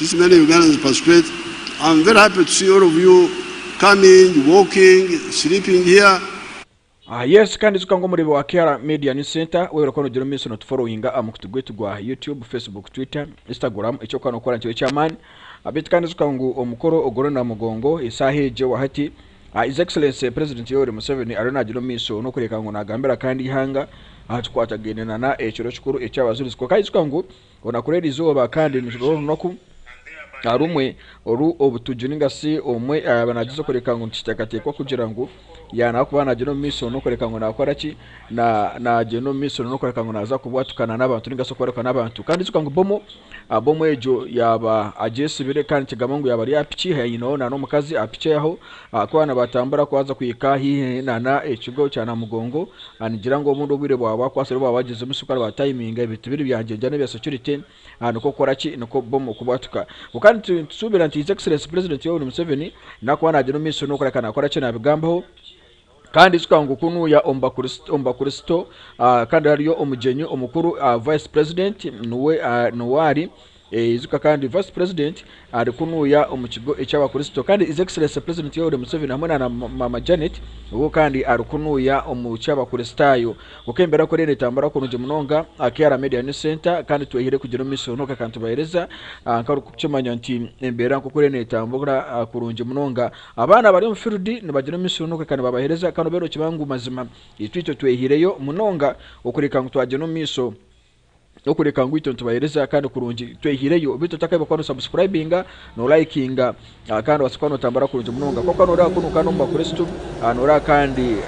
since many Ugandans participate, I'm very happy to see all of you coming, walking, sleeping here. Yes, kandi zukango muri wa Kera Media News Center wewe kono jero miso not following amukutugwetu gwa YouTube, Facebook, Twitter, Instagram echo kano kora ncho chairman abit kandi zukango omukoro ogoro Namugongo isaheje wahati His Excellency President Yoweri Museveni arona jero miso no kureka ngo nagambira kandi hanga ahakwatagenena na ekiro kikuru ekyabazurizi ko kai zukango onakureri zoba kandi nijoro noku arumwe oru obutujuninga si omwe abanagize kureka ngo ntitakateko kugira ngo yana kubana jeno miso no kureka ngo nakora ki na jeno miso no kureka ngo naza kubwatukana n'abantu ningaso koreka n'abantu kandi zuka ngo bomo ejo yaba ajesibire kandi kigamangu yaba ari apichi hayino na no mukazi apichi yaho akwana batambara kwaza kuyika hihe na ekigo cya Namugongo anigira ngo umuntu bwire bwa kwasere babagize musukara ba timing ibitubiri byanjye ne bya security nuko kora ki nuko bomo kubwatuka kandi tusubira nti His Excellency President Yoweri Museveni nakwana jeno miso no kureka nakora ki nabigambaho kandi sukangu kunu ya omba Kristo kandi ariyo omujenyu omukuru Vice President nuwari izuka kandi Vice President ari kunu ya omukigo eky'abakristo kandi His Excellency President Yoweri Museveni hamwe na Mama Janet uwo kandi ari kunu ya omucy'abakristayo ukembera ko rene tambara kunuje munonga Kera Media News Center kandi twehire kugira miso no kakantu bahereza nkari kucumanya nti embera ko rene tambura kurunje munonga abana bari mu field nibagira miso no kandi babahereza kandi bero kibangu mazima itwito twehireyo munonga ukureka ngo twaje no miso okureka ngo ito tubahereza kandi kurunji twehireyo bito takaiba kwano subscribinga no likinga kandi wasukano tambara kurunji munonga ko kano ra kuno kanomba Kristo anora kandi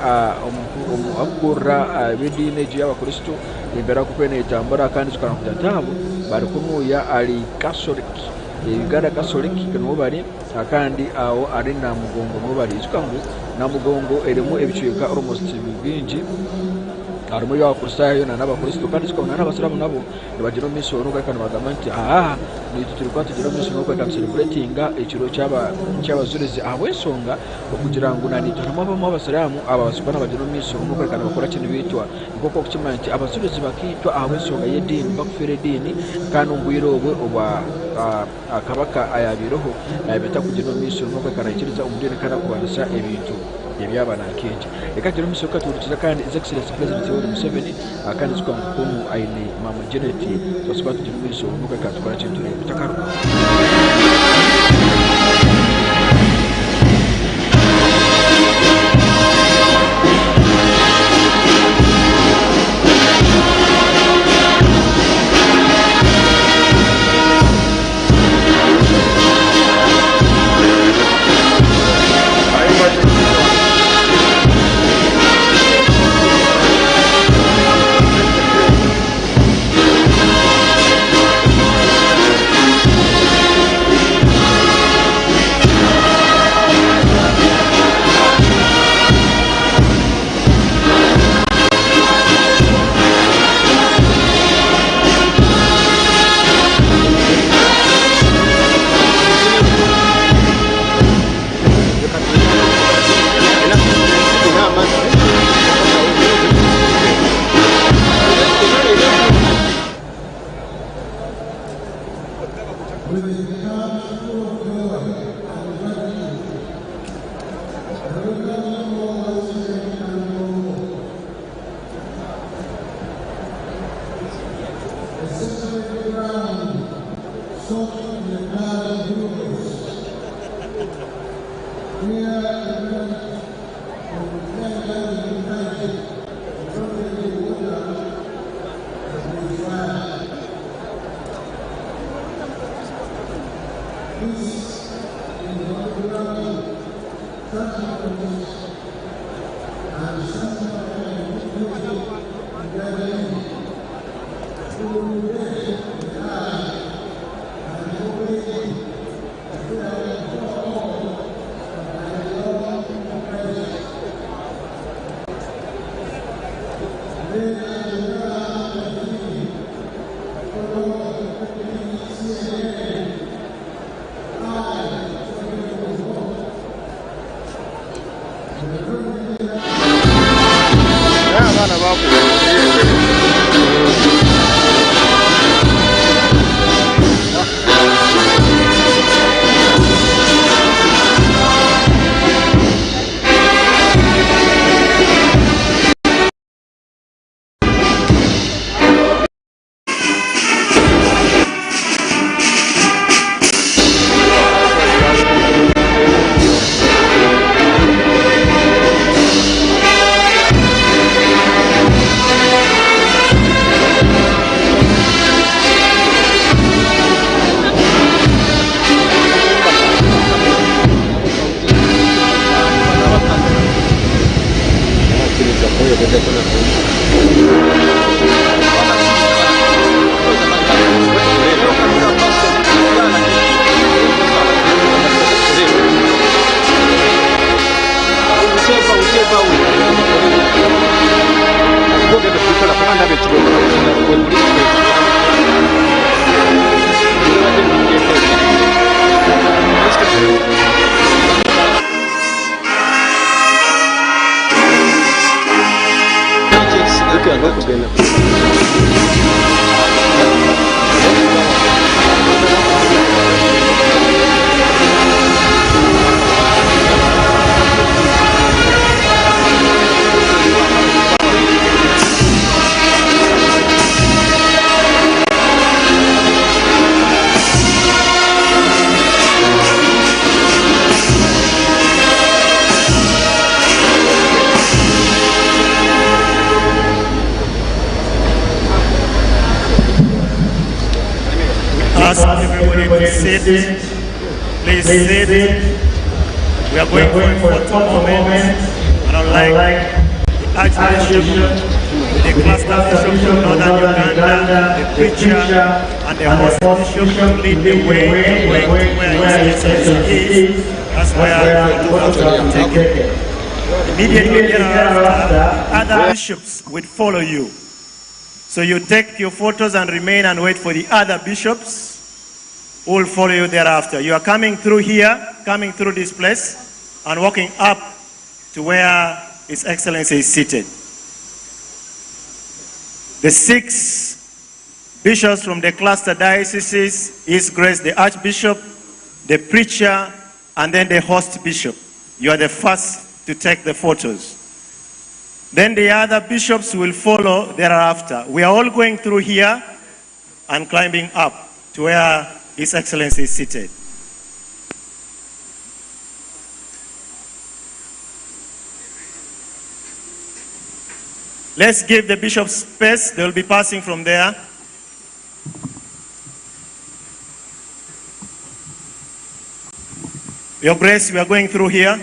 akura bidine je y'abakristo imbera ko kwene tambara kandi sukana kujatabu bari kumuya ali Catholic Uganda Catholic no bari kandi aho ari Namugongo no bari sukangu Namugongo eremo ebicika almost bingi arimo y'abakristo na n'abakristo kandi sikona n'abasiramu nabo nibagiro miso no kandi bagamanti ni tutulikuwa tugiro miso no kandi celebrating ekiro cyabazurizi ahwesonga okugira ngo nani turamamo abasiramu abasukana bagiro miso no kandi bakora kintu bitwa ikoko kukimanti abazurizi bakitwa ahwesonga yedini bakufere dini kandi ngwirowe oba akabaka ayabiroho bita kugira miso no kandi ikiriza umudini kana kubanisha ebintu yabyaba na kenje ekatiro misoka turukiza kandi His Excellency President Yoweri Museveni kandi zikwa mkumu aine Mama Janet basubatu jifumiso nuka katukora chintu bitakaruka sit. Please sit. We are going for a photo moment. And I'd like the Archbishop, the cluster bishop from Northern Uganda, the preacher, and the host bishop to lead the way to where His Excellency is. That's where the photo will be taken. Immediately thereafter, other bishops will follow you. So you take your photos and remain and wait for the other bishops who will follow you thereafter. You are coming through here, coming through this place, and walking up to where His Excellency is seated. The 6 bishops from the cluster dioceses, His Grace the Archbishop, the preacher, and then the host bishop. You are the first to take the photos. Then the other bishops will follow thereafter. We are all going through here and climbing up to where His Excellency is seated. Let's give the bishops space. They will be passing from there. Your Grace, we are going through here.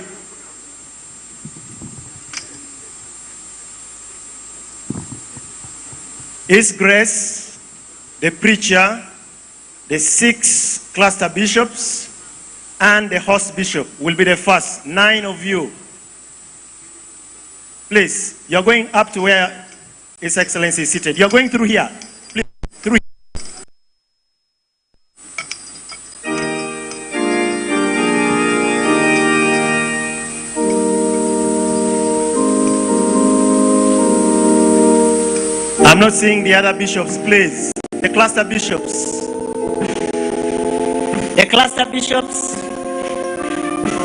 His Grace, the preacher, the 6 cluster bishops, and the host bishop will be the first. 9 of you. Please, you're going up to where His Excellency is seated. You're going through here. Please, through here. I'm not seeing the other bishops, please. The cluster bishops. The cluster bishops.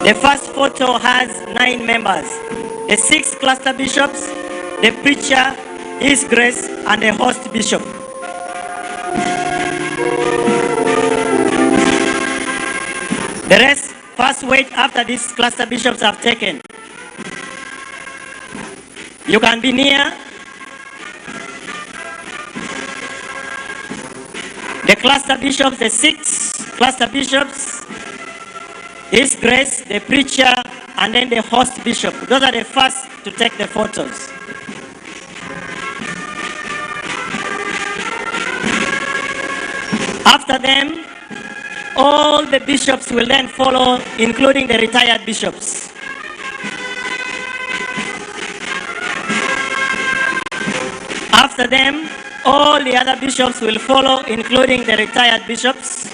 The first photo has 9 members. The 6 cluster bishops, the preacher, His Grace, and the host bishop. The rest first wait after these cluster bishops have taken. You can be near. The cluster bishops, the 6 cluster bishops, His Grace, the preacher, and then the host bishop. Those are the first to take the photos. After them, all the bishops will then follow, including the retired bishops. After them, all the other bishops will follow, including the retired bishops.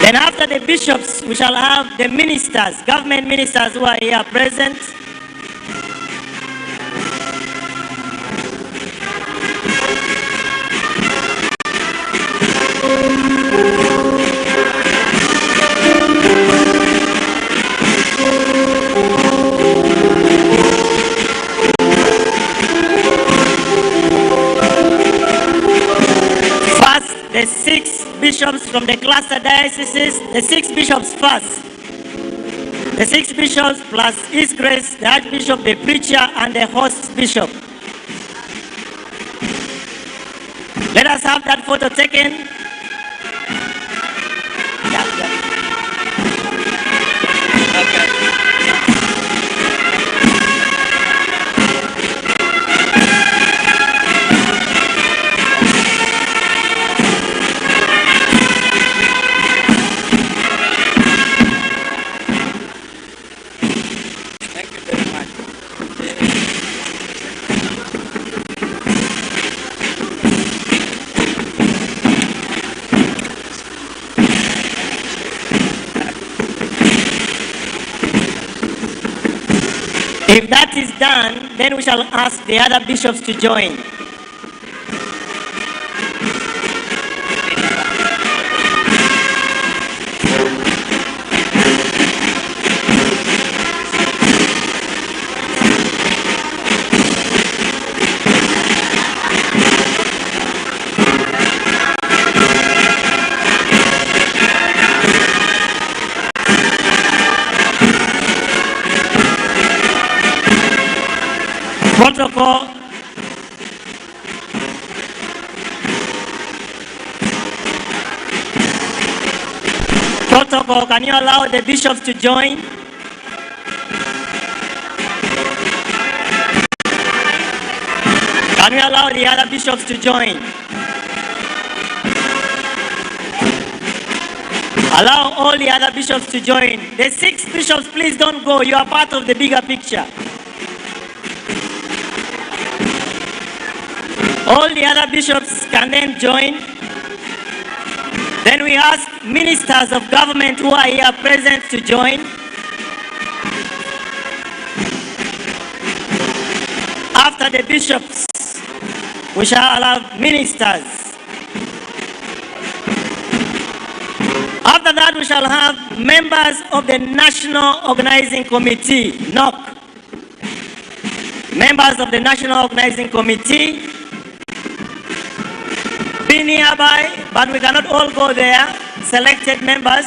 Then after the bishops, we shall have the ministers, government ministers who are here present. The 6 bishops from the cluster dioceses, the 6 bishops first. The 6 bishops plus His Grace, the Archbishop, the preacher, and the host bishop. Let us have that photo taken. If that is done, then we shall ask the other bishops to join. Protocol protocol, can you allow the bishops to join? Can we allow the other bishops to join? Allow all the other bishops to join. The 6 bishops, please don't go. You are part of the bigger picture. All the other bishops can then join. Then we ask ministers of government who are here present to join. After the bishops, we shall have ministers. After that, we shall have members of the National Organizing Committee, NOC. Members of the National Organizing Committee be nearby, but we cannot all go there. Selected members.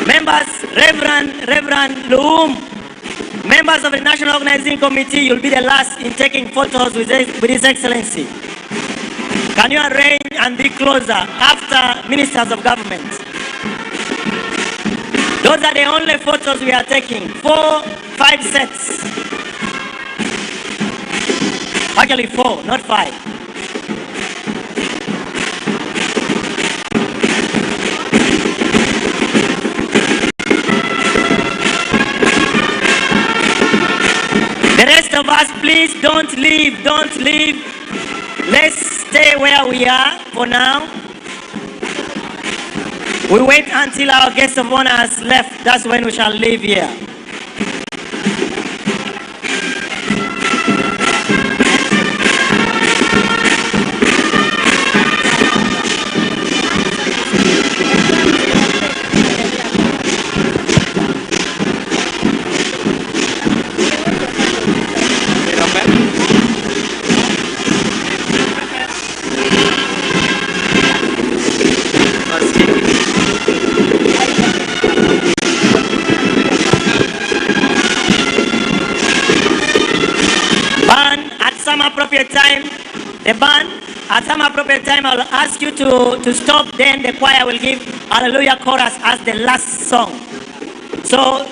Members, Reverend Luum. Members of the National Organizing Committee, you'll be the last in taking photos with His Excellency. Can you arrange and be closer after ministers of government? Those are the only photos we are taking. 4, 5 sets. Actually 4, not 5. The rest of us, please don't leave, don't leave. Let's stay where we are for now. We wait until our guest of honor has left. That's when we shall leave here. Appropriate time, the band, at some appropriate time, I'll ask you to stop, then the choir will give Hallelujah Chorus as the last song. So,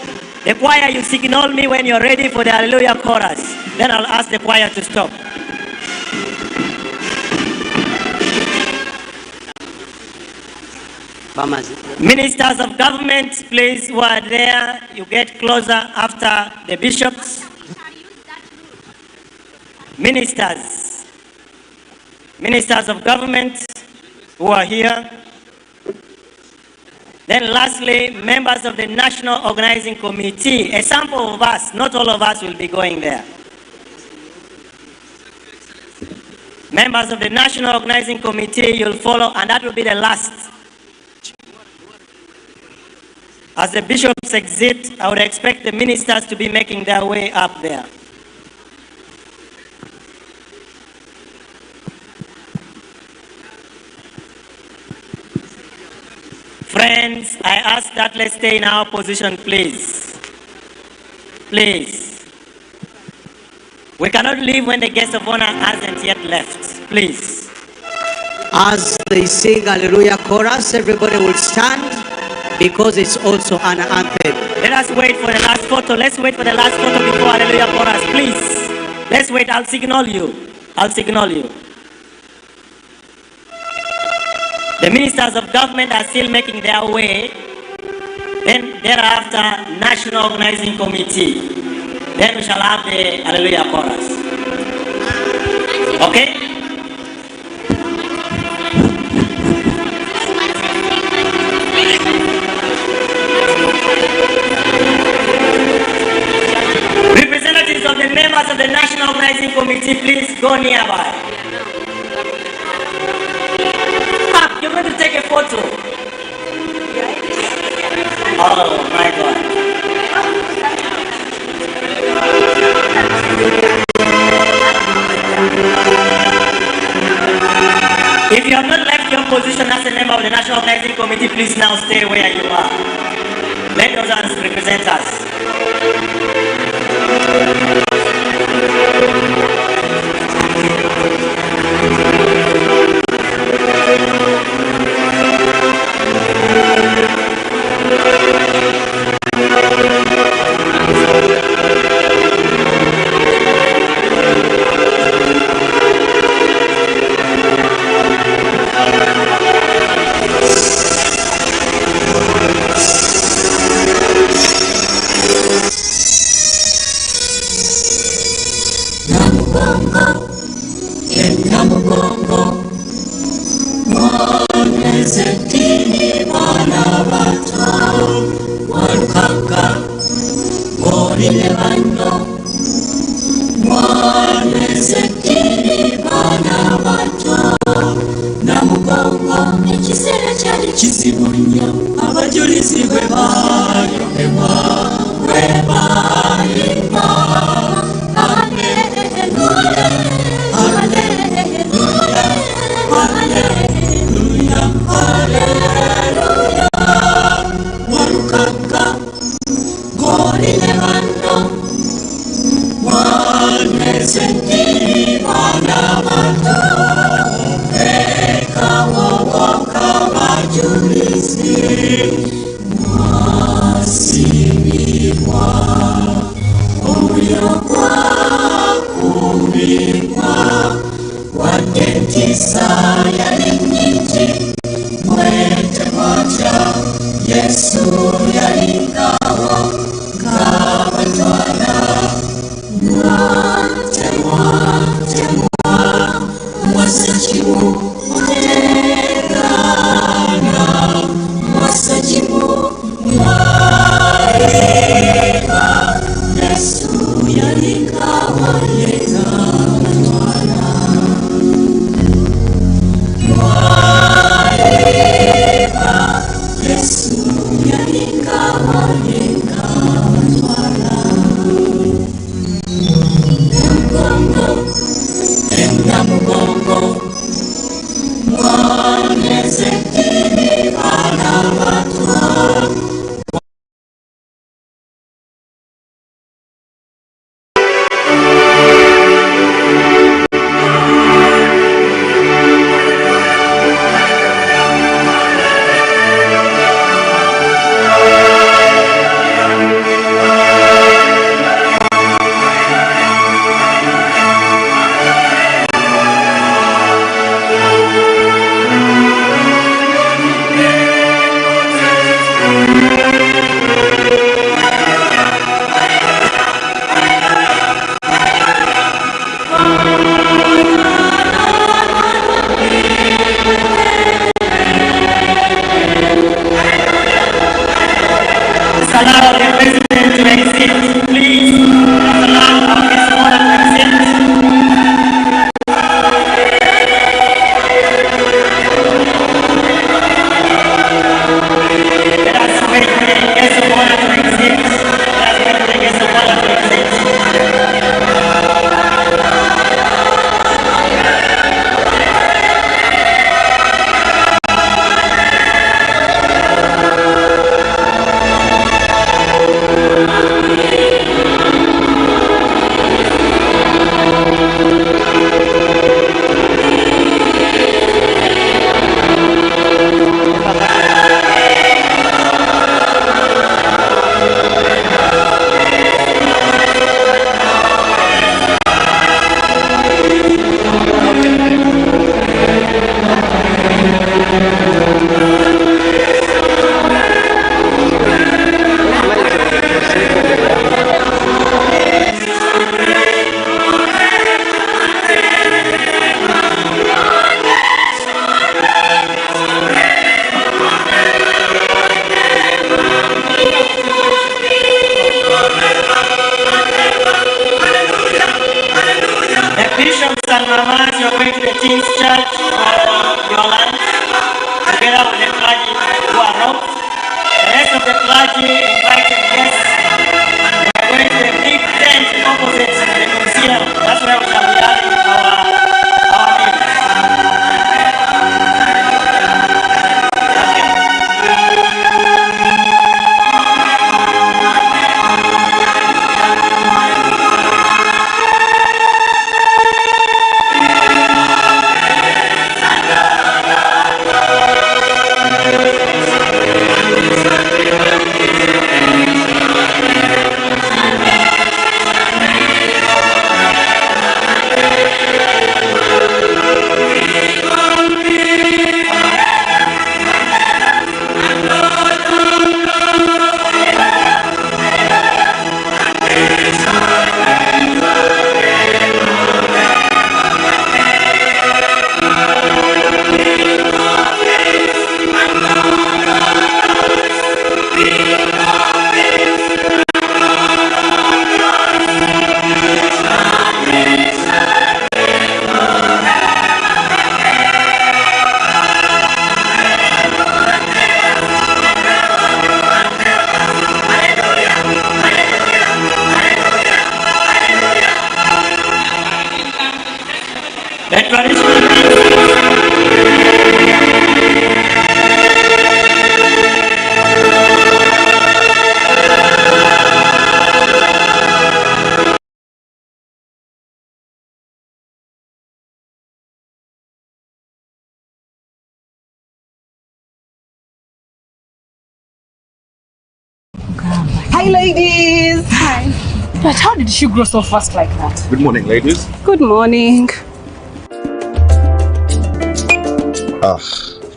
the choir, you signal me when you're ready for the Hallelujah Chorus. Then I'll ask the choir to stop. Ministers of government, please, who are there, you get closer after the bishops. Ministers of government who are here. Then lastly, members of the National Organizing Committee. A sample of us, not all of us will be going there. Members of the National Organizing Committee, you'll follow, and that will be the last. As the bishops exit, I would expect the ministers to be making their way up there. Friends, I ask that let's stay in our position, please. Please. We cannot leave when the guest of honor hasn't yet left. Please. As they sing Hallelujah Chorus, everybody will stand because it's also an anthem. Let us wait for the last photo. Let's wait for the last photo before Hallelujah Chorus, please. Let's wait. I'll signal you. I'll signal you. The ministers of government are still making their way. Then thereafter, National Organizing Committee. Then we shall have the Hallelujah Chorus. Okay? Representatives of the members of the National Organizing Committee, please go nearby. You're going to take a photo. Oh my God. If you have not left your position as a member of the National Organizing Committee, please now stay where you are. Let those hands represent us. Kyabazurizi webayobebwa webayimba. Haleluya, haleluya, haleluya, haleluya. Warukaka gorine bando wanezenti bana bato eka wowoka bajurizi mwasibirwa uyokwa kubirwa wadentisa yali nyingi mwete mwacha Yesu yalingawo kabatwala mwatemwa mwasajimu mutegana mwasajimu mwareba Yesu yalingawo yekabatwala mwareba Yesu yalingawo yekabatwala. Namugongo mwanezekiri bana bato. The traditional dance. Hi, ladies. Hi. But how did she grow so fast like that? Good morning, ladies. Good morning.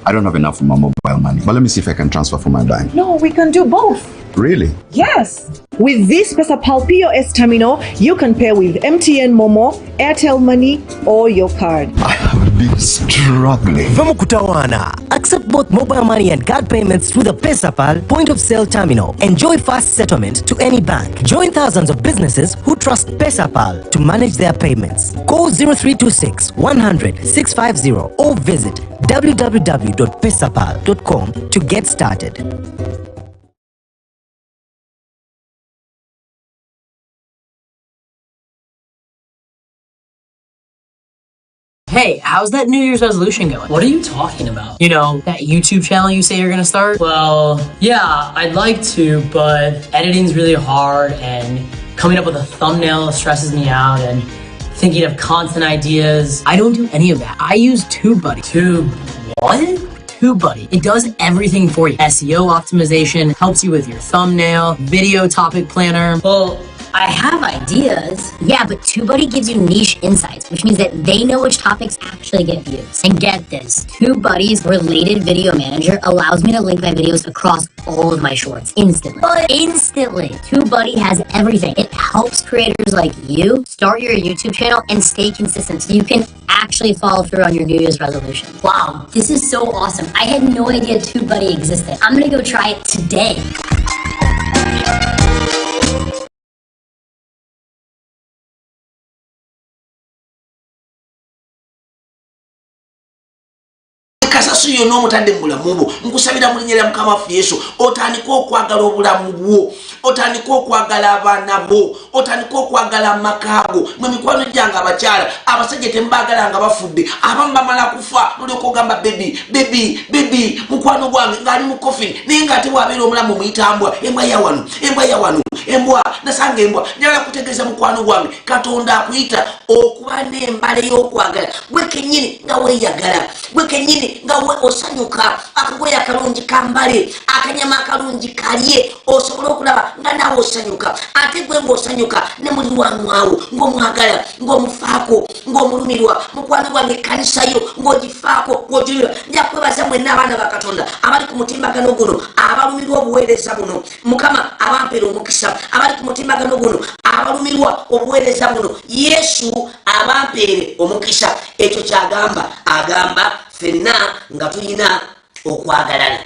I don't have enough for my mobile money, but let me see if I can transfer from my bank. No, we can do both. Really? Yes. With this PesaPal POS terminal, you can pay with MTN Momo, Airtel Money, or your card. I have been struggling. Vamukutawana. Accept both mobile money and card payments through the PesaPal point of sale terminal. Enjoy fast settlement to any bank. Join thousands of businesses who trust PesaPal to manage their payments. Call 0326 100 650 or visit www.pesapal.com to get started. Hey, how's that New Year's resolution going? What are you talking about? You know, that YouTube channel you say you're gonna start? Well, yeah, I'd like to, but editing's really hard and coming up with a thumbnail stresses me out and thinking of content ideas. I don't do any of that. I use TubeBuddy. What? TubeBuddy. It does everything for you. SEO optimization, helps you with your thumbnail, video topic planner. Well, I have ideas. Yeah, but TubeBuddy gives you niche insights, which means that they know which topics actually get views. And get this, TubeBuddy's related video manager allows me to link my videos across all of my shorts instantly. But instantly! TubeBuddy has everything. It helps creators like you start your YouTube channel and stay consistent so you can actually follow through on your New Year's resolution. Wow, this is so awesome. I had no idea TubeBuddy existed. I'm gonna go try it today. Kasasu yo no mutande mulamu bwo nkusabira mulinyera mukama waffe Yesu otandika okwagala obulamu bwo otandika okwagala abaana bo otandika okwagala amakago mwe mikwano gyange abakyala abasajja tembagala nga bafudde abamu bamala kufa nolyoka ogamba bebi mukwano gwange ngaali mu coffin naye nga ate bwabeera omulamu muyitambwa embwa yawano embwa nasanga embwa njagala kutegeeza mukwano gwange Katonda akuyita okuba n'embala y'okwagala gwe kennyini nga weeyagala gwe kennyini nga we osanyuka akagoye akalungi kambale akanyama akalungi kalye osobola okulaba nga nawe osanyuka ate gwe ng'osanyuka ne muli wamwawo ng'omwagala ng'omufaako ng'omulumirwa mukwano gwange ekkanisa yo ng'ogifaako ng'ogirira nja kwebaza mwenna abaana ba Katonda abali ku mutimbagano guno abalumirwa obuweereza buno Mukama abampera omukisa abali ku mutimbagano guno abalumirwa obuweereza buno Yesu abampere omukisa ekyo kyagamba agamba fenna nga tulina okwagalana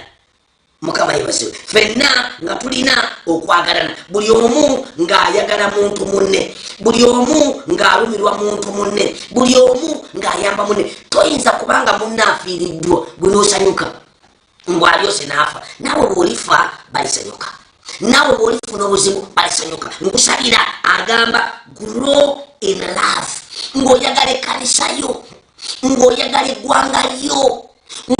Mukama yebasiwe fenna nga tulina okwagalana buli omu ng'ayagala muntu munne buli omu ng'alumirwa muntu munne buli omu ng'ayamba munne toyinza kubanga munne afiiriddwa gwe n'osanyuka ng'alyose n'afa naawe bw'olifa balisanyuka naawe bw'olifuna obuzibu balisanyuka nkusabira agamba grow in love ng'oyagala ekkanisa yo ng'oyagala eggwanga lyo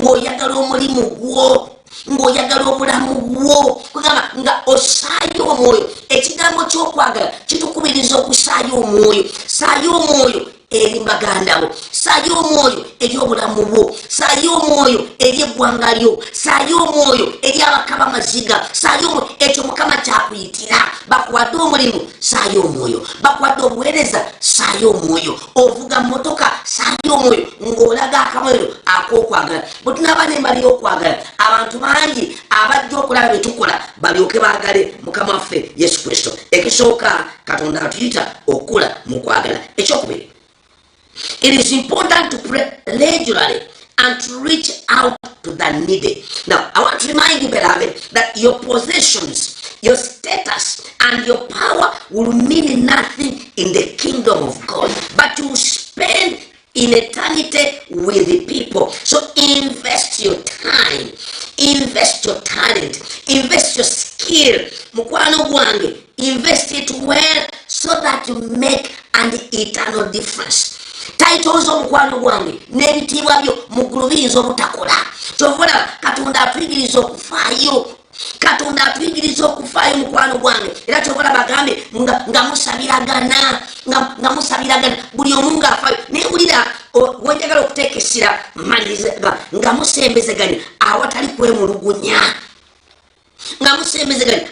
ng'oyagala omulimu gwo ng'oyagala obulamu bwo kugamba nga osaayo omwoyo ekigambo ky'okwagala kitukubiriza okusaayo omwoyo saayo omwoyo eri baganda bo saayo omwoyo eri obulamu bwo saayo omwoyo eri eggwanga lyo saayo omwoyo eri abakaba amaziga saayo omwoyo ekyo Mukama kyakuyitira bakuwadde omulimu saayo omwoyo bakuwadde obuweereza saayo omwoyo ovuga motoka saayo omwoyo ng'olaga akamoyo ak'okwagala bwe tunaaba n'embali y'okwagala abantu bangi abajja okulaba bye tukola balyoke baagale Mukama waffe Yesu Kristo ekisooka Katonda atuyita okukula mu kwagala ekyokubiri. It is important to pray regularly and to reach out to the needy. Now, I want to remind you, beloved, that your possessions, your status, and your power will mean nothing in the kingdom of God, but you will spend in eternity with the people. So invest your time, invest your talent, invest your skill. Mukwano gwange, invest it well so that you make an eternal difference. titles omukwano gwange n'ebitiibwa byo mu ggulu biyinza obutakola kyovula katonda atuyigiriza okufaayo katonda atuyigiriza okufaayo mukwano gwange era kyovula bagambe nga musabiragana nga musabiragana buli omu ng'afaayo naye wulira wenjagala okuteeka essira maliriza nga musembezeganya awatali kwemulugunya nga musembezeganya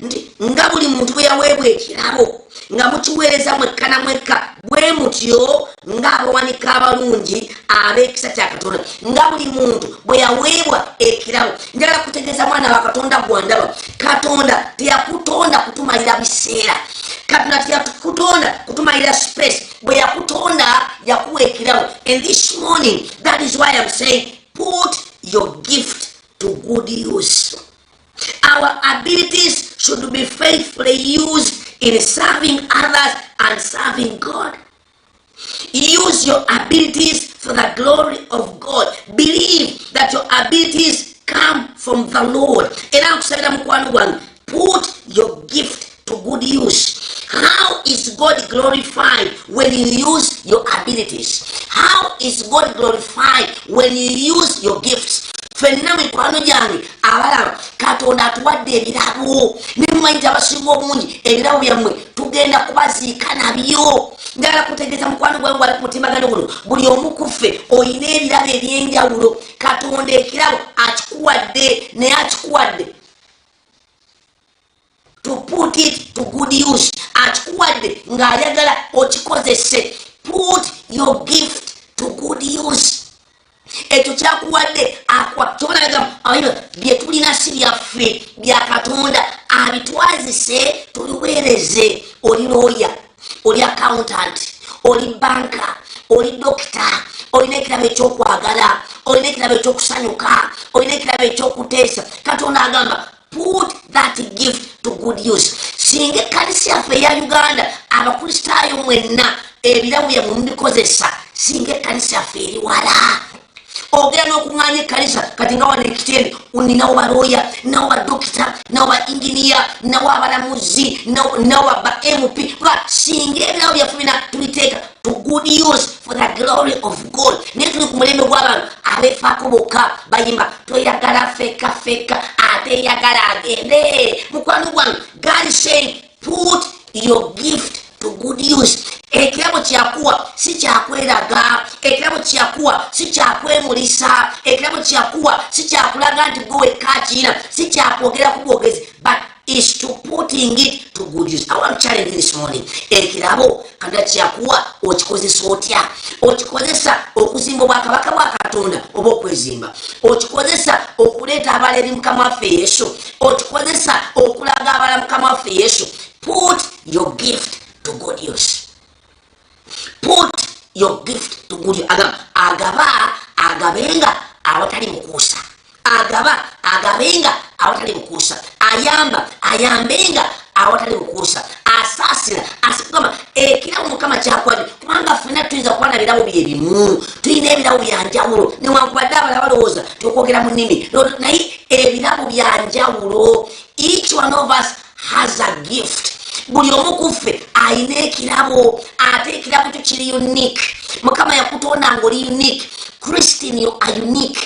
nti nga buli muntu bwe yaweebwa ekirabo nga mukiweereza mwekka na mwekka bwe mutyo ng'abawanika abalungi ab'ekisa kya katonda nga buli muntu bwe yaweebwa ekirabo njagala kutegeeza mwana wa katonda gwandaba katonda teyakutonda kutumalira biseera katonda teyakutonda kutumalira space bwe yakutonda yakuwa ekirabo and this morning that is why I'm saying put your gift to good use. Our abilities should be faithfully used in serving others and serving God. Use your abilities for the glory of God. Believe that your abilities come from the Lord. Put your gift to good use. How is God glorified when you use your abilities? How is God glorified when you use your gifts? Fenna mikwano gyange abalaba katonda atuwadde ebirabo nemumanyi abasinga obungi ebirabo byammwe tugenda kubaziika nabyo njagala kutegeeza mukwano gwange wali kumutimbagano guno buli omu kuffe oyina ebirabo ebyenjawulo katonda ekirabo akikuwadde naye akikuwadde to put it to good use akikuwadde ng'ayagala okikozese. Put your gift to good use. Ekyo kyakuwadde bye tulina si byaffe bya katonda abitwazise tubiweereze. Oli lawyer, oli accountant, oli banka, oli dokita, olina ekirabo ekyokwagala, olina ekirabo ekyokusanyuka, olina ekirabo ekyokuteesa. Katonda agamba put that gift to good use. Singa ekkanisa yaffe eya Uganda abakristaayo mwenna ebirabo byammwe mubikozesa singa ekkanisa yaffe eri wala ogera n'okuŋŋaanya ekkanisa kati nga wana ekitende ninawo balooya nawo badokita nawo ba inginiya nawo abalamuzi nawo ba MP singa ebirabo byaffe bina tubiteeka to good use for the glory of God. Naye tuli ku mulembe gw'abantu abeefaako bokka bayimba toyagala feka ate yagala agende. Mukwano gwange God is saying put your gift to good use. Ekirabo kyakuwa si kyakweraga, ekirabo kyakuwa si kyakwemulisa, ekirabo kyakuwa si kyakulaga nti gwe wekkakiina, si kyakwogera ku bwogezi, but is to putting it to good use. I want to challenge this morning. Ekirabo kanda kyakuwa okikozesa otya? Okikozesa okuzimba obwakabaka bwa Katonda oba okwezimba? Okikozesa okuleeta abaleeri Mukama waffe Yesu? Okikozesa okulaga abala Mukama waffe Yesu? Put your gift to good use. Put your gift to good use. Agabenga awatali mukuusa. Agabenga awatali mukuusa. Ayambenga awatali mukuusa. Asasira asikugamba ekirabo Mukama kyakwadde kubanga ffenna tuyinza kuba na birabo byebimu, tulina ebirabo byanjawulo newankubadde abala balowooza tukwogera mu nnimi naye ebirabo byanjawulo. Each one of us has a gift. Buli omu kuffe alina ekirabo ate ekirabo kyo kiri unique. Mukama yakutonda ng'oli unique. Christine, you are unique.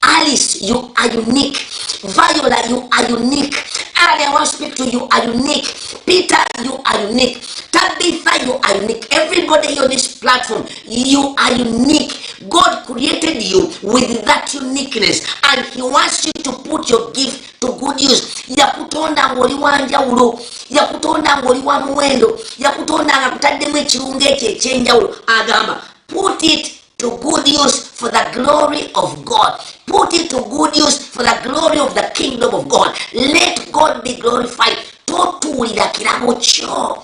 Alice, you are unique. Viola, you are unique. Ali, I want to speak to you, are unique. Peter, you are unique. Tabitha, you are unique. Everybody on this platform, you are unique. God created you with that uniqueness and He wants you to put your gift to good use. Yakutonda ng'oli wanjawulo, yakutonda ng'oli wa muwendo, yakutonda nga kutaddemu ekirungo ekyo ekyenjawulo. Agamba put it to good use for the glory of God. Put it to good use for the glory of the kingdom of God. Let God be glorified. Totuulira kirabo kyo.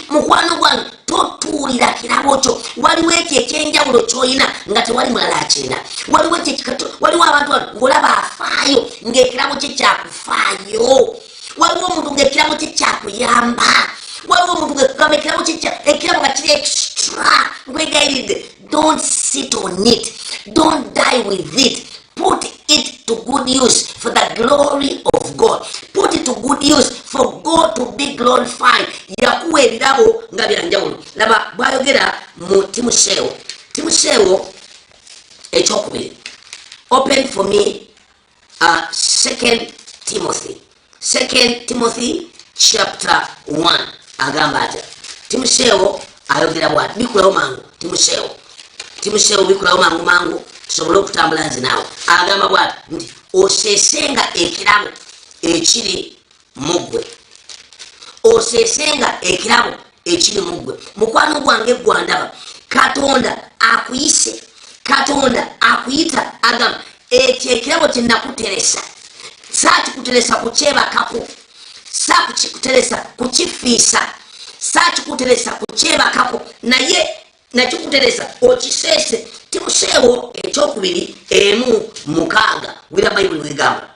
Mukwano gwange totuulira kirabo kyo. Waliwo ekyo ekyenjawulo ky'olina nga tewali mulala akirina. Waliwo abantu ng'olaba afaayo ng'ekirabo kye kyakufaayo. Waliwo omuntu ng'ekirabo kye kyakuyamba. Waliwo omuntu ng'ekugamba ekirabo nga kiri extra. Don't sit on it. Don't die with it. Put it to good use for the glory of God. Put it to good use for God to be glorified. Yakuwe lirabo nga byanjawulo. Laba bwayogera mu Timotheo ekyokubiri. Open for me 2 Timothy. 2 Timothy chapter 1. Agamba ati. Timotheo ayogera bwati bikulawo mangu. Timotheo bikulawo mangu. Tusobole okutambula nze naawe. Agamba bwati nti oseesenga ekirabo ekiri muggwe. Oseesenga ekirabo ekiri muggwe. Mukwano gwange gwandaba. Katonda akuyise. Katonda akuyita agamba ekyo ekirabo kye nakuteresa. Saakikuteresa kukyebakako. Saakikuteresa kukifiisa. Saakikuteresa kukyebakako. Naye nakikuteresa okiseese. Timotheo ekyokubiri 1:6 wira Bible wegamba.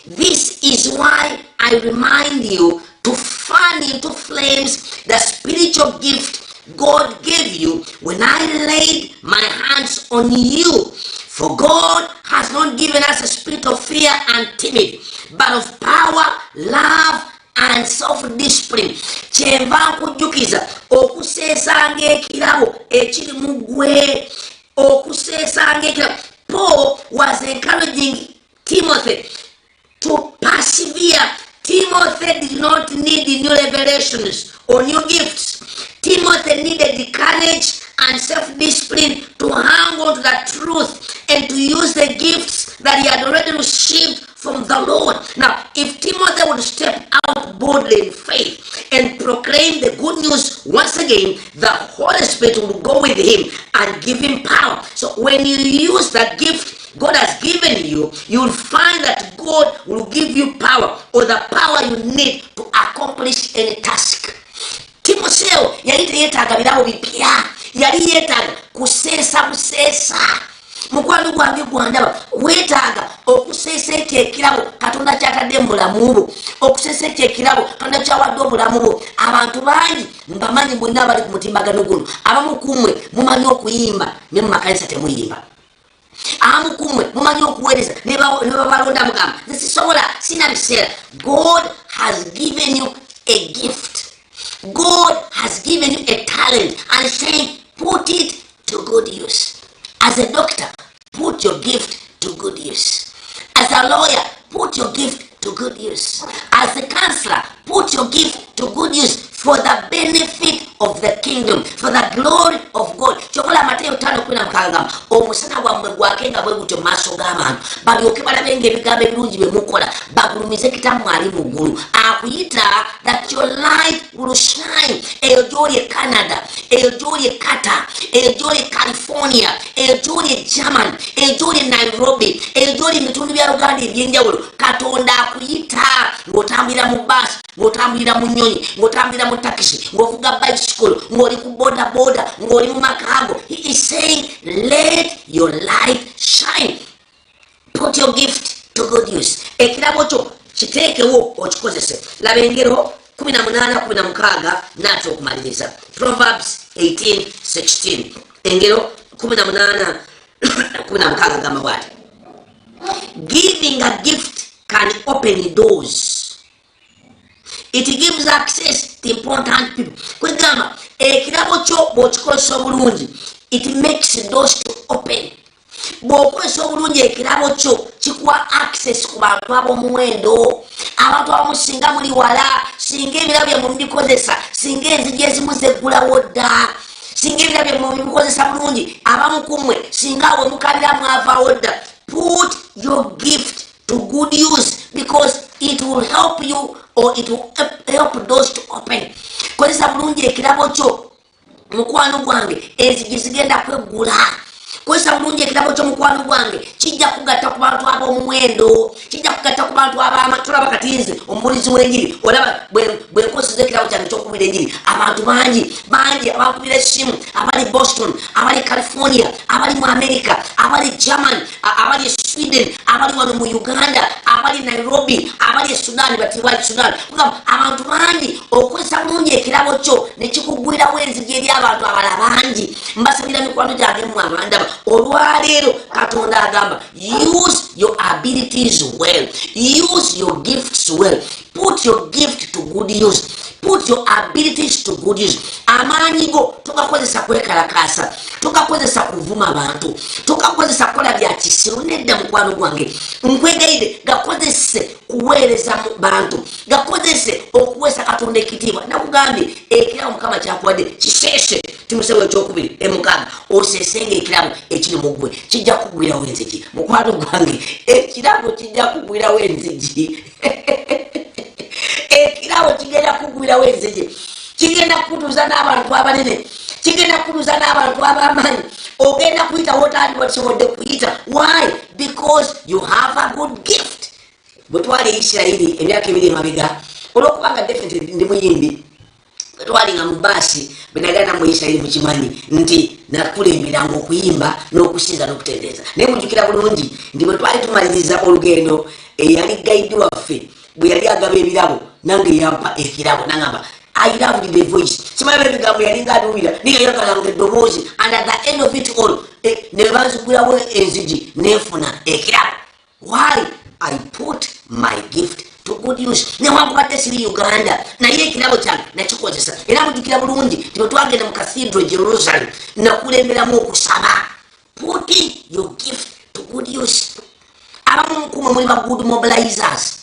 This is why I remind you to fan into flames the spiritual gift God gave you when I laid my hands on you. For God has not given us a spirit of fear and timid, but of power, love, and self-discipline. Kyeva nkujjukiza okuseesanga ekirabo ekiri mu ggwe. Okuseesanga ekirabo. Paul was encouraging Timothy to persevere. Timothy did not need new revelations or new gifts. Timothy needed the courage and self-discipline to hang on to the truth and to use the gifts that he had already received from the Lord. Now, if Timothy would step out boldly in faith and proclaim the good news once again, the Holy Spirit will go with him and give him power. So when you use that gift God has given you, you will find that God will give you power, or the power you need to accomplish any task. Timotheo yali teyetaaga birabo bipya, yali yeetaaga kuseesa. Mukwano gwange gwandaba, weetaaga okuseesa ekirabo Katonda kyatadde mu bulamu bwo, okuseesa ekirabo Katonda kyawadde obulamu bwo. Abantu bangi mbamanyi bonna abali ku mutimbagano guno, abamu kumwe mumanyi okuyimba ne mu makanisa temuyimba. Abamu kumwe mumanyi okuweereza ne babalonda mugamba nsisobola sina biseera. God has given you a gift. God has given you a talent and saying put it to good use. As a doctor, put your gift to good use. As a lawyer, put your gift to good use. As a counselor, put your gift to good use for the benefit of the kingdom, for the glory of God. Chokola Mateo 5:16 omusana gwamwe gwakenga bwe gutyo maaso g'abantu balyoke balabenga ebigambo ebirungi bye mukola bagulumize kitamu ali mu ggulu akuyita that your light will shine. Eyo gy'oli Canada, eyo gy'oli Qatar, eyo gy'oli California, eyo gy'oli German, eyo gy'oli Nairobi, eyo gy'oli bitundu bya Uganda ebyenjawulo. Katonda akuyita ng'otambulira mu basi, ng'otambulira mu nnyonyi, ng'otambulira mu takisi, ng'ovuga bicycle, ng'oli ku boda, ng'oli mu makago. He is saying let your light shine. Put your gift to good use. Ekirabo kyo kiteekewo okikozese. Laba engero 18:16 nakyo okumaliriza. Proverbs 18:16. Engero 18:16 gamba bwati. Giving a gift can open doors. It gives access to important people. Kwegamba ekirabo kyo bw'okikozesa obulungi, it makes doors to open. Bw'okozesa obulungi ekirabo kyo kikuwa access ku bantu ab'omuwendo. Abantu abamu singa muli wala, singa ebirabo bye mubikozesa, singa enzigi ezimu zeggulawo dda, singa ebirabo bye mubikozesa bulungi, abamu kumwe singa bwe mukabira mwavaawo dda. Put your gift to good use because it will help you, or it will help those to open. Kozesa bulungi ekirabo kyo mukwano gwange enzigi zigenda kweggula. Kozesa bulungi ekirabo kyo mukwano gwange kijja kugatta ku bantu ab'omuwendo, kijja kugatta ku bantu tulaba katinze omubulizi w'enjiri olaba bwe nkozesa ekirabo kyange ky'okubira enjiri. Abantu bangi abakubira essimu abali Boston, abali California, abali mu America, abali German, abali Sweden abali wano mu Uganda abali Nairobi abali Sudan batiwali Sudan abantu bangi okwesa munye ekirabo kyo ne kikugwira wenzi gye abantu abala bangi mbasabira mikwano gyange mu abandaba olwaleero Katonda agamba use your abilities well, use your gifts well, put your gift to good use, put your abilities to good use. Amaanyi go tugakozesa kwekalakasa, tugakozesa kuvuma abantu, tugakozesa kola bya kisiru nedda mukwano gwange nkwegaide gakozese kuweereza mu bantu, gakozese okuwesa Katonda ekitiibwa. Nakugambye ekirabo Mukama kyakuwadde kisese kimusewe ekyokubiri emukaga osesenge ekirabo ekiri mu ggwe kijja kugwirawo enzigi mukwano gwange ekirabo kijja kugwirawo enzigi ekirabo kigenda kugwirawo enzigi kigenda kutuuza n'abantu abanene kigenda kutuuza n'abantu ab'amaanyi ogenda kuyita wotandi wakisobodde kuyita. Why? Because you have a good gift. Bwe twali Isirayiri emyaka ebiri emabega olwokubanga definitely ndi muyimbi bwe twalinga mu baasi bwe nagenda mu Isirayiri mukimanyi nti nakulemberanga okuyimba n'okusinza n'okutendeeza naye mujjukira bulungi ndi bwe twali tumaliriza olugendo eyali gaidi waffe bwe yali agaba ebirabo nange yampa ekirabo nangamba I loved the voice. Simanyi ebigambo yalinga aduwira niye yagalanga eddoboozi and at the end of it all ne banzigulawo enzigi nefuna ekirabo. Why? I put my gift to good use. Newankubadde siri Uganda naye ekirabo kyange nakikozesa era mujjukira bulungi nti bwe twagenda mu cathedral Jerusalem nakulemberamu okusaba. Putting your gift to good use. Abamu kumwe muli ba good mobilizers,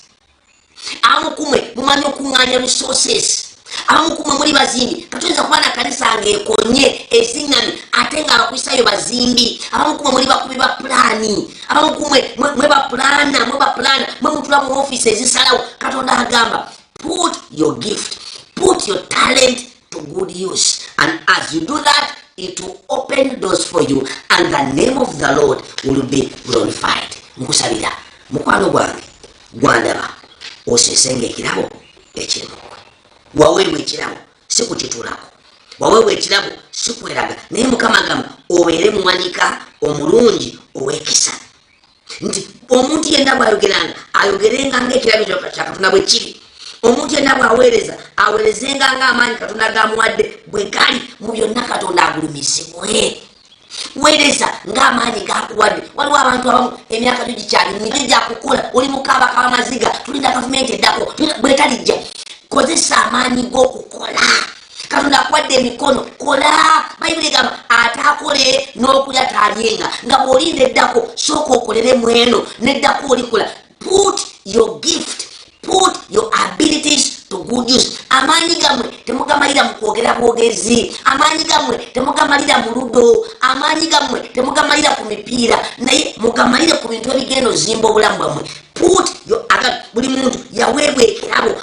abamu kumwe mumanyi okuŋŋaanya resources, abamu kumwe muli bazimbi katuyinza kuba na kanisa ng'ekonye eziŋŋamye ate ng'abakulisayo bazimbi, abamu kumwe muli bakubi ba pulaani, abamu kumwe mwe bapulaana mwe mutula mu ofiisi ezisalawo. Katonda agamba put your gift, put your talent to good use, and as you do that it will open doors for you and the name of the Lord will be glorified. Nkusabira mukwano gwange gwandaba osesenge ekirabo ekirimu waweebwa ekirabo si kukitulako, waweebwa ekirabo si kweraga naye Mukama agamba obeere muwanika omulungi ow'ekisa nti omuntu yenna bw'ayogeranga ayogerenga ng'ekirabo kya Katonda bwe kiri. Omuntu yenna bw'aweereza aweerezenga ng'amaanyi Katonda gamuwadde bwe gali. Mu byonna Katonda agulumizibwe. Weereza ng'amaanyi gakuwadde. Waliwo abantu abamu emyaka gyo gikyali mito gyakukula oli mukaabaka w'amaziga tulinda gavumenti eddako bwe talijja. Kozesa amaanyi g'okukola. Katonda akuwadde emikono kola. Bayibuli egamba ataakole n'okulya taalyenga nga bw'olinda eddako sooka okolere mweno n'eddako olikola. Put your gift, put your abilities to good use. Amaanyi gammwe temugamalira mu kwogera bwogezi, amaanyi gammwe temugamalira mu ludo, amaanyi gammwe temugamalira ku mipiira naye mugamalire ku bintu ebigenda ozimba obulamu bwammwe. Put your buli muntu yaweebwa ekirabo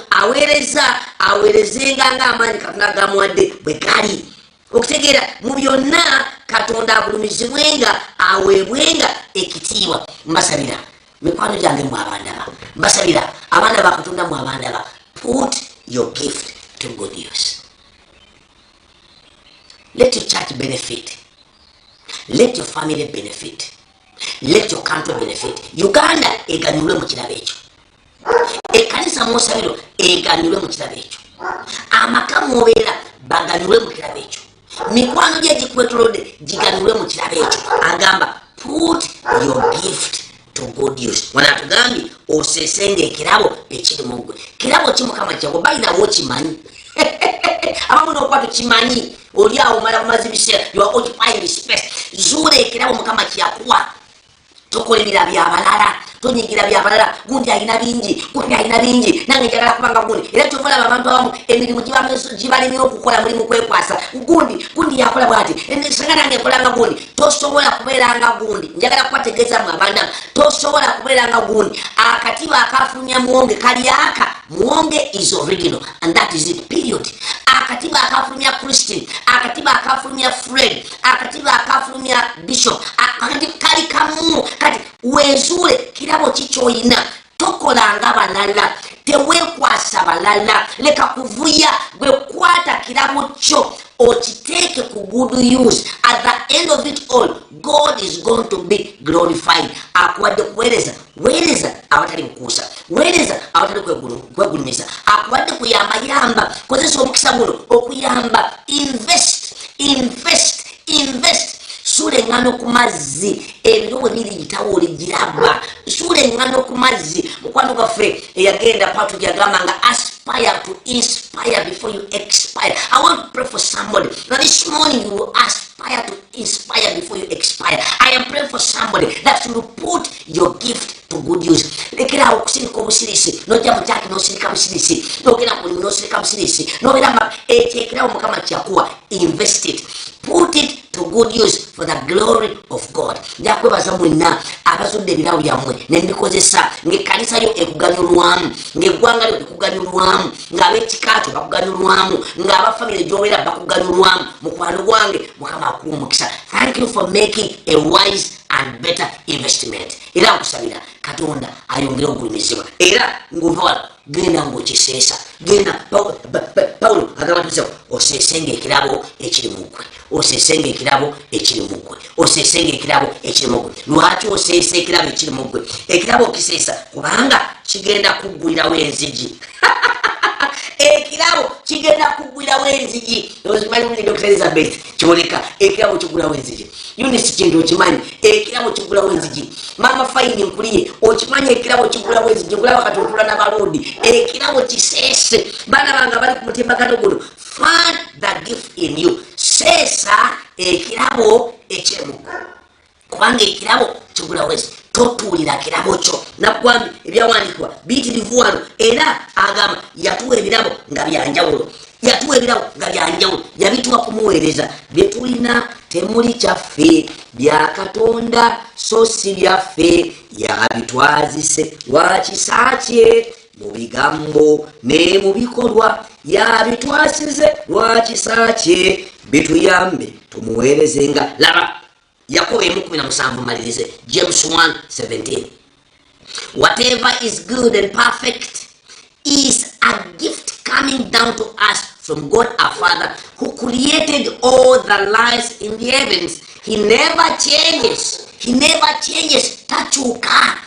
aweerezenga ng'amaanyi Katonda gamuwadde bwe gali. Okutegeera mu byonna Katonda agulumizibwenga aweebwenga ekitiibwa. Mbasabira mikwano gyange mu abandaba, mbasabira abaana ba Katonda mu abandaba, put your gift to good use. Let your church benefit, let your family benefit, let your country benefit. Uganda eganyulwe mu kirabo ekyo, ekanisa mwosabiro eganyulwe mu kirabo ekyo, amaka mwobeera baganyulwe mu kirabo ekyo, mikwano gye gikwetolodde giganyulwe mu kirabo ekyo. Agamba put your gift to good use. Wanatugambye osesenge ekirabo ekiri mu ggwe. Kirabo ki Mukama kyagwo bayinawo okimanyi. Abamu n'okuba tukimanyi oli awo omala bumazi biseera you are occupying space. Zuula ekirabo Mukama kyakuwa. Tokola ebira byabalala, tonyigira byabalala. Gundi alina bingi, gundi alina bingi, nange njagala kubanga gundi. Era kyovulaba abantu abamu emirimu gibalemera okukola mulimu kwekwasa. Gundi yakola bw'ati senga nange nkolanga gundi. Tosobola kubeera nga gundi. Njagala kubategeeza mu abandaba tosobola kubeera nga gundi. Akatiba akafulumya muwonge kali aka. Muwonge is original and that is it, period. Akatiba akafulumya Christine, akatiba akafulumya Fred, akatiba akafulumya Bishop, akatiba kali kamu. Kati wezuule kirabo kikyoyina tokolanga balala. tewekwasa balala, leka kuvuya, gwe kwata kirabo kyo okiteeke ku good use. At the end of it all, God is going to be glorified. Akuwadde kuweereza, weereza awatali bukuusa, weereza awatali kwegulumiza, akuwadde kuyamba yamba, kozesa omukisa guno okuyamba. Invest. Sula engano ku mazzi, ebiro bwe biriyitawo oligiraba. Sula engano ku mazzi. Mukwano gwaffe eyagenda Patrick yagamba nga aspire to inspire before you expire. I want to pray for somebody. Now this morning you will aspire to inspire before you expire. I am praying for somebody that you will put your gift to good use. Lekera okusirika obusirisi, nojja mu kyaki nosirika busirisi, nogenda mulimu nosirika busirisi, nobeera ekyekerawo Mukama kyakuwa. Invest it. Put it to good use for the glory of God. Njakwebaza mwenna abazudde ebirawo byammwe ne mbikozesa ng'ekkanisa yo ekuganyulwamu, ng'eggwanga lyo likuganyulwamu, ng'ab'ekika kyo bakuganyulwamu, ng'abafamire gy'obeera bakuganyulwamu. Mukwano gwange Mukama akuwa omukisa. Thank you for making a wise and better investment. Era nkusabira Katonda ayongere okugulumizibwa. Era ng'ova genda ng'okiseesa. Genda Pawulo agamba tuseeko oseesenga ekirabo ekiri mu ggwe. Oseesenga ekirabo ekiri mu ggwe. Oseesenga ekirabo ekiri mu ggwe. Lwaki oseesa ekirabo ekiri mu ggwe? Ekirabo okiseesa kubanga kigenda kuggulirawo enzigi. Ekirabo kigenda kuggulirawo enzigi. Ozimanyi buliri Dr. Elizabeth kiboneka ekirabo kigulawo enzigi. Eunice kintu okimanyi ekirabo kigulawo enzigi. Mama Faini nkuliye okimanyi ekirabo kigulawo enzigi. Ngulaba kati otula n'abalodi ekirabo kiseese. Baana bange bali ku mutimbagano guno, find the gift in you. Seesa ekirabo ekiri mu ggwe kubanga ekirabo kigulawo enzigi. Totuulira kirabo kyo. Nakwambi ebyawandiikibwa biyitirivu wano era agamba yatuwa ebirabo nga byanjawulo. Yatuwa ebirabo nga byanjawulo, yabituwa kumuweereza. Bye tulina temuli kyaffe, bya Katonda so si byaffe, yabitwazise lwa kisa kye mu bigambo ne mu bikolwa, yabitwasize lwa kisa kye bituyambe tumuweerezenga. Laba Yakobo 1:17 malirize, James 1:17. Whatever is good and perfect is a gift coming down to us from God our Father, who created all the lives in the heavens. He never changes. Tachuka.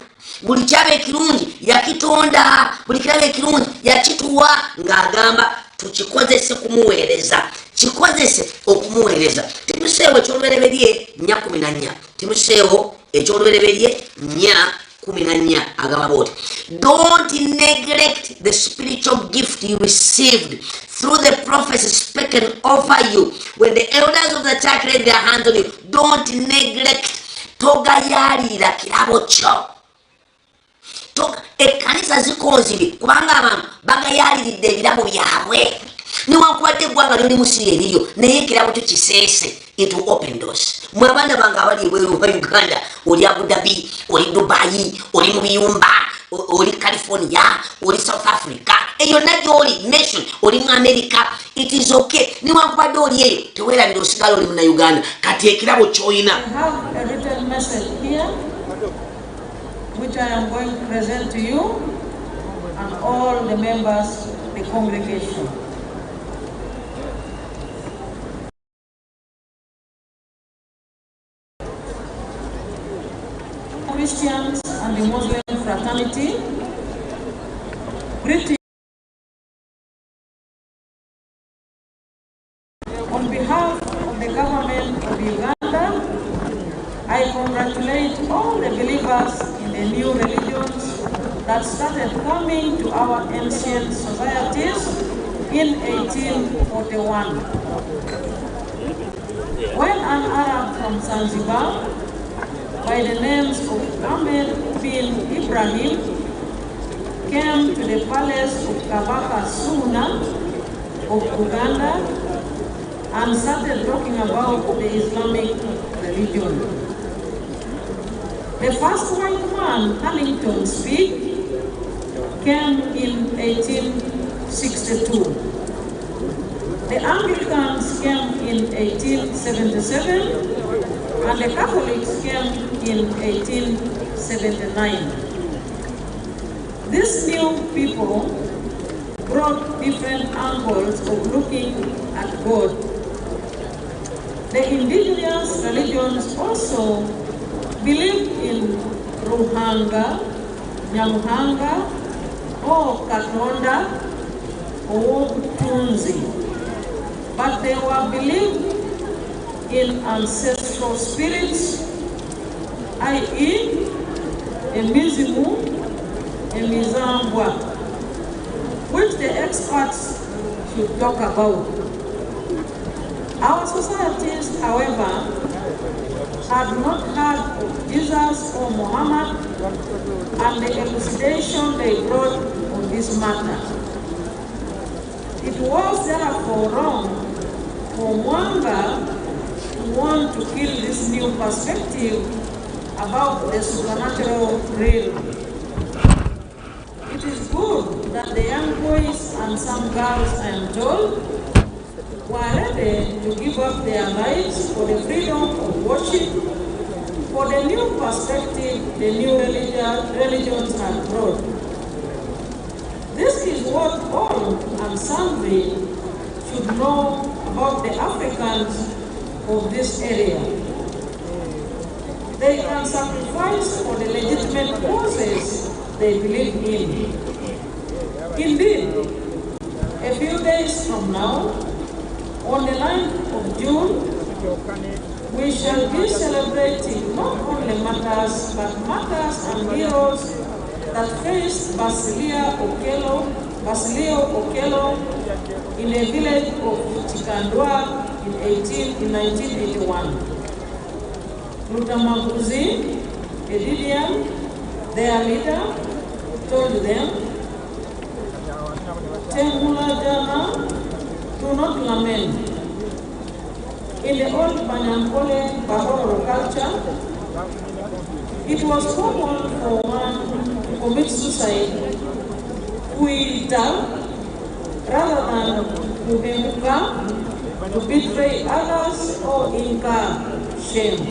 Buli kyaba ekirungi yakitonda, buli kiraba ekirungi yakituwa ng'agamba tukikozese kumuweereza. Kikozese okumuweereza. Timuseewo ekyolubereberye 4:14. Timuseewo ekyolubereberye 4:14 agamba bwoti. Don't neglect the spiritual gift you received through the prophets spoken over you. When the elders of the church laid their hands on you, don't neglect. Togayalira kirabo kyo. Ekkanisa zikonzibi kubanga abantu bagayaliridde ebirabo byabwe. Niwankubadde eggwanga lyoli musiri eriyo naye ekirabo kyo kiseese. It will open doors. Mwe abaana bange abali ebweru wa Uganda, oli Abu Dhabi, oli Dubai, oli mu biyumba, oli California, oli South Africa, eyo nagyoli nation, oli mu America. It is okay. Niwankubadde oli eyo teweerabira osigala oli muna Uganda. Kati ekirabo ky'olina. I have a written message here which I am going to present to you and all the members of the congregation. Christians and the Muslim fraternity, greet you. On behalf of the government of Uganda, I congratulate all the believers in the new religions that started coming to our ancient societies in 1841. When an Arab from Zanzibar by the names of Ahmed bin Ibrahim came to the palace of Kabaka Suna of Uganda and started talking about the Islamic religion. The first white man coming to speak came in 1862. The Anglicans came in 1877 and the Catholics came in 1879. These new people brought different angles of looking at God. The indigenous religions also believed in Ruhanga, Nyamuhanga, or Katonda, or Tunzi. But they were believed in ancestral spirits, i.e., Emizimu, Emizambwa, which the experts should talk about. Our societies, however, had not heard of Jesus or Muhammad and the elucidation they brought on this matter. It was therefore wrong for Mwanga to want to kill this new perspective about the supernatural realm. It is good that the young boys and some girls, I am told, were ready to give up their lives for the freedom of worship, for the new perspective the new religions have brought. This is what all and sundry should know about the Africans of this area. They can sacrifice for the legitimate causes they believe in. Indeed, a few days from now, on the 9th of June, we shall be celebrating not only matters, but matters and heroes that faced Basilio Okello in a village of Chikandwa in 1981. Lutamaguzi, Edidian, their leader, told them, Tengula Jana, do not lament. In the old Banyankole Bahoro culture, it was common for one to commit suicide rather than to betray others or incur shame.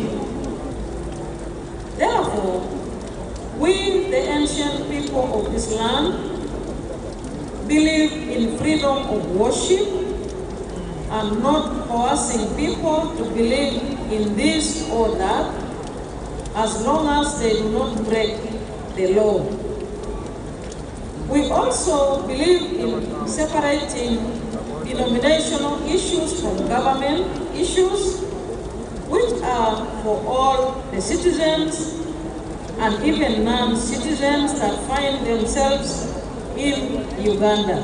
Therefore, we, the ancient people of this land, believe in freedom of worship and not coercing people to believe in this or that, as long as they do not break the law. We also believe in separating denominational issues from government issues, which are for all the citizens and even non-citizens that find themselves in Uganda.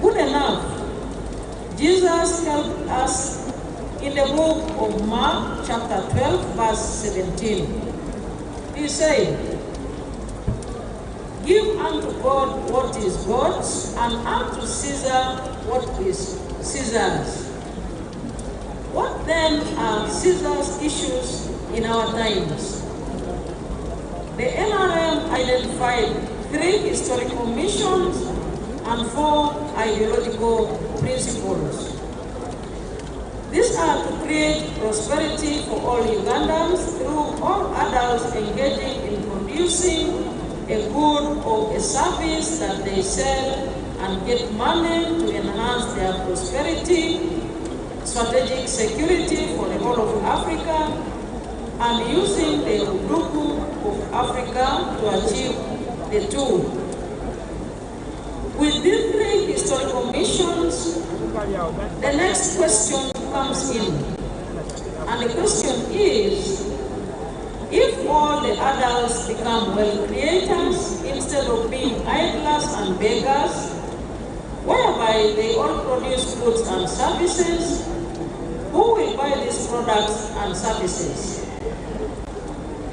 Good enough, Jesus helped us in the book of Mark, chapter 12, verse 17. He said, "Give unto God what is God's, and unto Caesar what is Caesar's." What then are Caesar's issues in our times? The NRM identified 3 historical missions and 4 ideological principles. These are to create prosperity for all Ugandans through all adults engaging in producing a good or a service that they sell and get money to enhance their prosperity, strategic security for the whole of Africa, and using the Udugu of Africa to achieve the two. With these 3 historical missions, the next question comes in. And the question is, if all the adults become wealth creators instead of being idlers and beggars, whereby they all produce goods and services, who will buy these products and services?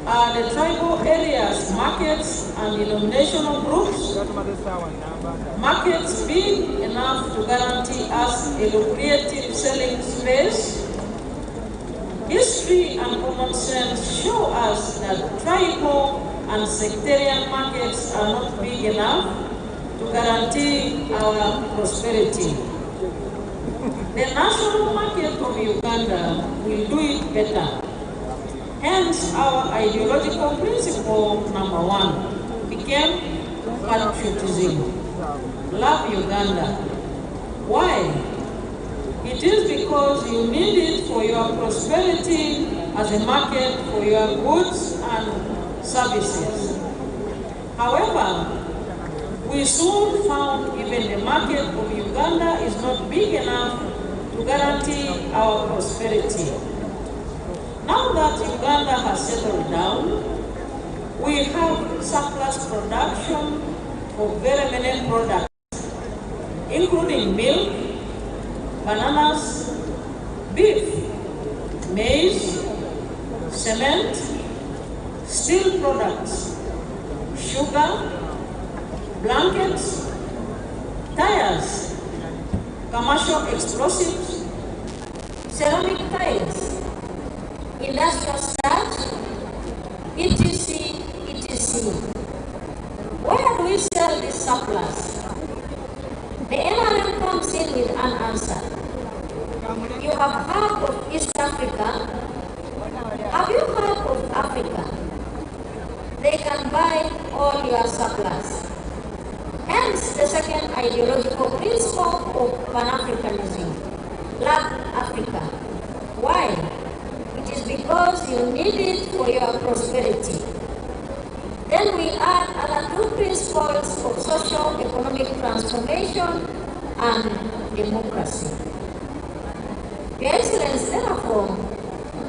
Are the tribal areas markets and denominational groups? Markets big enough to guarantee us a lucrative selling space? History and common sense show us that tribal and sectarian markets are not big enough to guarantee our prosperity. The national market of Uganda will do it better. Hence, our ideological principle number 1 became patriotism. Love Uganda. Why? It is because you need it for your prosperity as a market for your goods and services. However, we soon found even the market of Uganda is not big enough to guarantee our prosperity. Now that Uganda has settled down, we have surplus production of very many products, including milk, bananas, beef, maize, cement, steel products, sugar, blankets, tires, commercial explosives, ceramic tiles, industrial starch, etc., etc. Where do we sell this surplus? The NRM comes in with an answer. You have heard of East Africa. Have you heard of Africa? They can buy all your surplus. Hence the second ideological principle of Pan-Africanism. Love Africa. Why? It is because you need it for your prosperity. Then we add other two principles of social economic transformation and democracy. Your Excellency, therefore,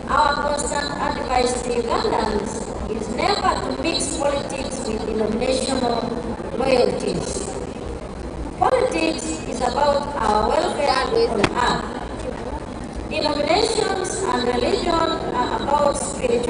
our constant advice to Ugandans is never to mix politics with denominational loyalties. Politics is about our welfare on earth. Denominations and religion are about spirituality